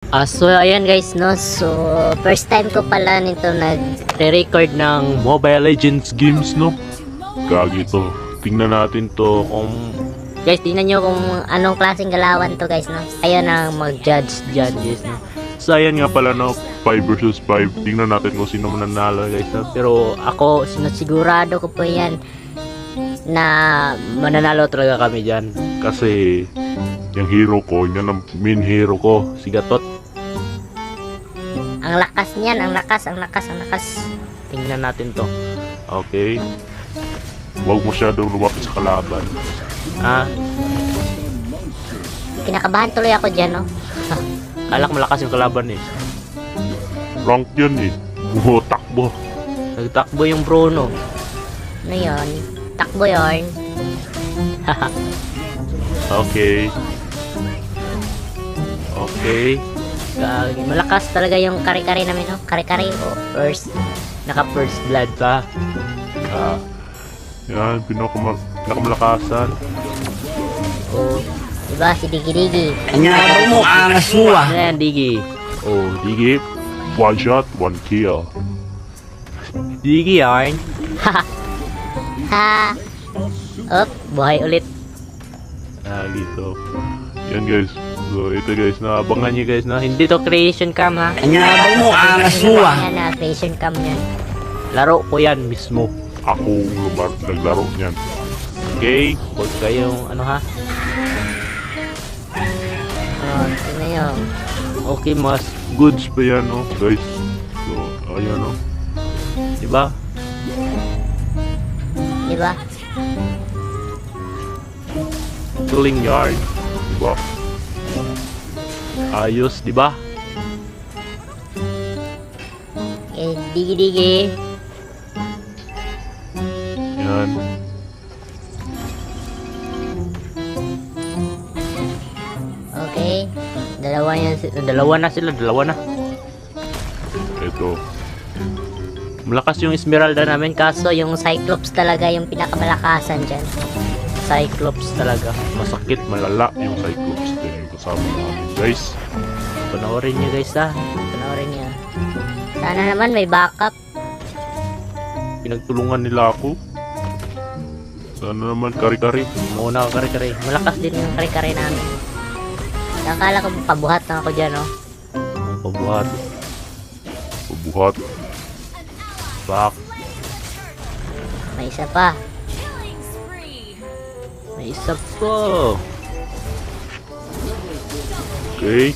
So ayan guys no, so first time ko pala nito nagre-record ng Mobile Legends games no. Gagi to. Tingnan natin to kung Guys, tingnan nyo kung anong klaseng galawan to guys no. Ayan ang mag-judges no. sa ayan nga pala no, 5 versus 5. Tingnan natin kung sino mananalo guys no. Pero ako sinasigurado ko po yan na mananalo talaga kami dyan. Kasi yung hero ko, yan ang main hero ko, si Gatot. Ang lakas niyan, ang lakas. Tingnan natin to. Okay. Huwag masyadong lumapit sa kalaban. Kinakabahan tuloy ako dyan no. Alak malakas yung kalaban eh. Rank yan eh. Takbo. Nagtakbo yung Bruno. Ano yun? Takbo yun. Okay. Okay. Malakas talaga yung kare-kare namin no. Kare-kare o first. Naka first blood pa. Yan, pinakamalakasan. Oh, diba si Digi-Digi? Anyari mo ang aswa. Ano yan Digi? Oh, Digi. One shot, one kill. Digi yarn. Ha. Op, buhay ulit. Dito. Yan guys. So, ito guys, naabangan nyo guys na. Hindi to creation cam ha. Anyari mo ang aswa. Yan na, creation cam yan. Laro ko yan mismo. Ako naglaro niyan. Okay? Huwag kayong ano ha. Tingnan nyo. Okay, mas goods pa yan, no, guys. So, ayan, no. Diba? Diba? Killing yard. Diba? Ayos, diba? Eh, Digi-Digi. Yan. Okay. Dalawa na sila. Ito. Malakas yung Esmeralda namin kaso yung Cyclops talaga yung pinakamalakasan dyan. Cyclops talaga. Masakit, malala yung Cyclops din yung kasama namin, guys. Panoorin nyo guys ha. Panoorin nyo. Sana naman may backup. Pinagtulungan nila ako. Sana naman kari-kari. Muna ako kare-kare. Malakas din yung kare-kare namin. Akala ko pabuhat na ako dyan oh. Pabuhat. Pabuhat. Back. May isa pa. May isa pa. Okay.